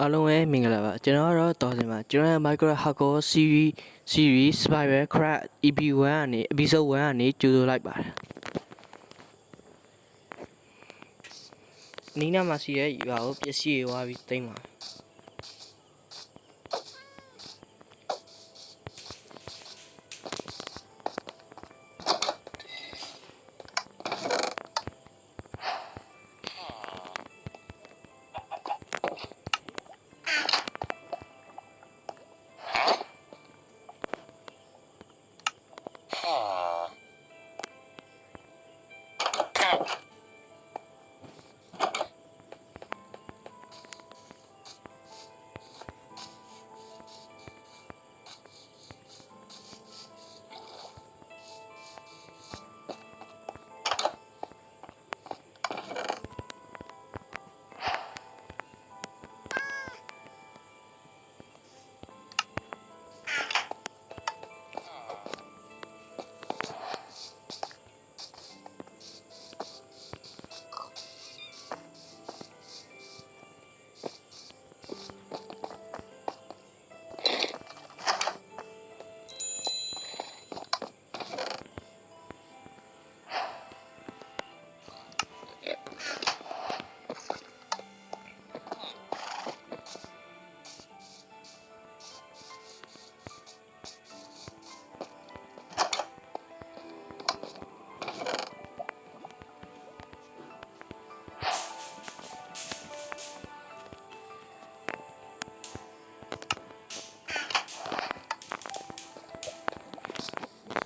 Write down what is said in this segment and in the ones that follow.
အားလုံးပဲမင်္ဂလာပါကျွန်တော်ကတော့တော်စင်ပါကျွန်တော်ရဲ့ Micro Hacker Series Spiral Crack EP1 ကနေ Episode 1ကနေကြိုဆိုလိုက်ပါတယ်နီးနားမှာရှိတဲ့ရွာကိုပစ္စည်းတွေဝါပြီးတိမ့်ပါ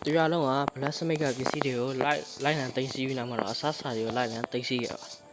ဒီရွာလုံးက Black Smith ကပစ္စည်းတွေကိုလိုက်လံသိမ်းဆည်းပြီးနောက်မှာတော့အစားအစာတွေကိုလိုက်လံသိမ်းဆည်းခဲ့ပါ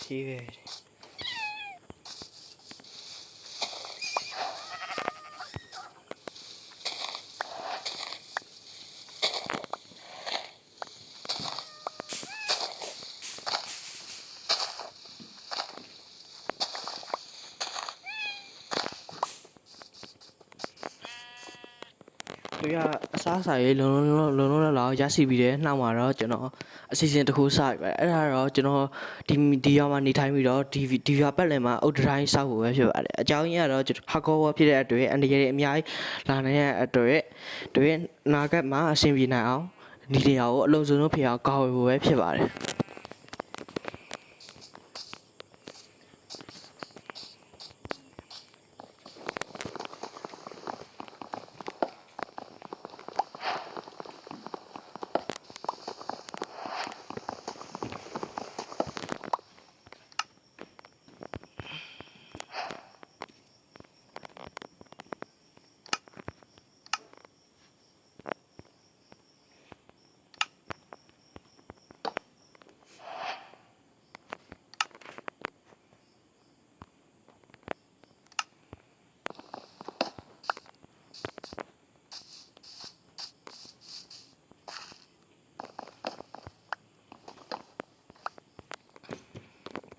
ရှိတယ်သူကအစားအစာရေးလုံလောက်ရရှိပြီးတဲ့နောက်မှာတော့ကျွန်တော်အစီအစဉ်တစ်ခုစရပါတယ်အဲ့ဒါတော့ကျွန်တော်ဒီရောက်မှနေထိုင်ပြီးတော့ဒီရွာပတ်လည်မှာအုတ်တိုင်းစောက်ဖို့ပဲဖြစ်ပါတယ်အကြောင်းရင်းကတော့ဟာကောဝဖြစ်တဲ့အတွက်အန်ဒီရဲအများကြီးလာနေတဲ့အတွက်တွေနာဂတ်မှာအဆင်ပြေနိုင်အောင်ဒီနေရာကိုအလုံးစုံလုံးဖြစ်အောင်ကာဝယ်ဖို့ပဲဖြစ်ပါတယ်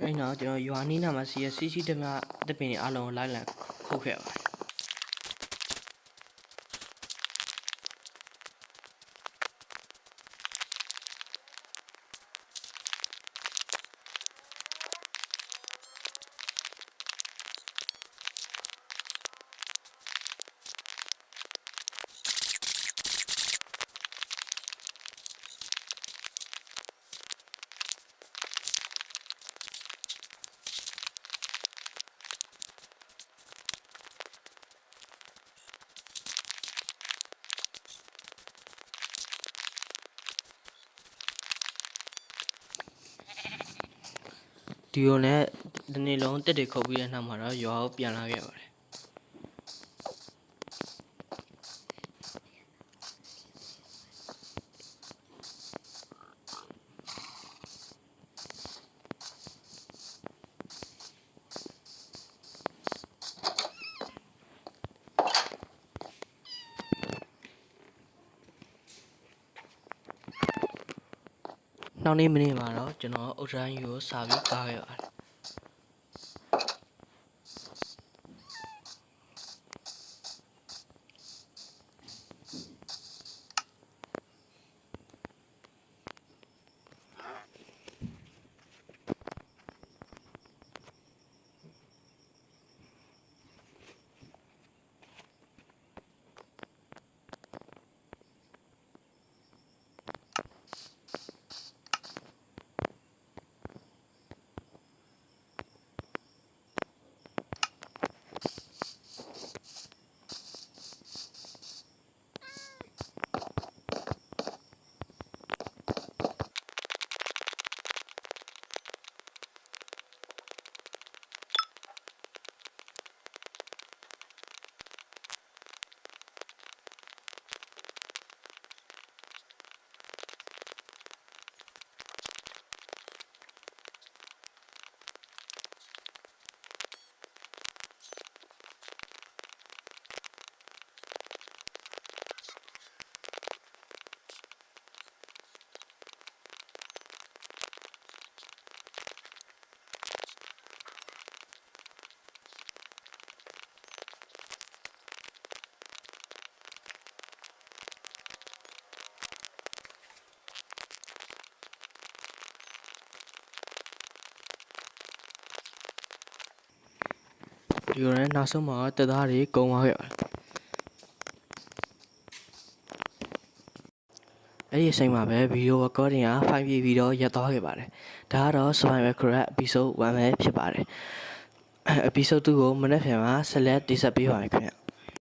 အဲ့တော့ကျွန်တော်ရွာနီးနားမှာစီစီတမတပင်တွေအားလုံးကိုလိုက်လံခုတ်ခဲ့ပါတယ်ဒီလိုနဲ့ဒီနေ့လုံးတက်တွေခုတ်ပြီးတဲ့နောက်မှာတော့ရွာကိုပြန်လာခဲ့ပါတယ် နောက်နေ့မနေ့မှာတော့ကျွန်တော်အုတ်တိုင်းကိုစာပြီးကားခဲ့ပါတယ်ဒီလိုနဲ့နောက်ဆုံးမှာတက်သားတွေကုန်းသွားခဲ့ပါတယ်အဲ့ဒီအချိန်မှာပဲဗီဒီယို recording က5ပြည့်ပြီးတော့ရပ်သွားခဲ့ပါတယ်ဒါကတော့ Survival Craft episode 1ပဲဖြစ်ပါတယ်episode 2ကိုမနေ့ပြန်မှာဆက်လက်တင်ဆက်ပေးပါမယ်ခင်ဗျ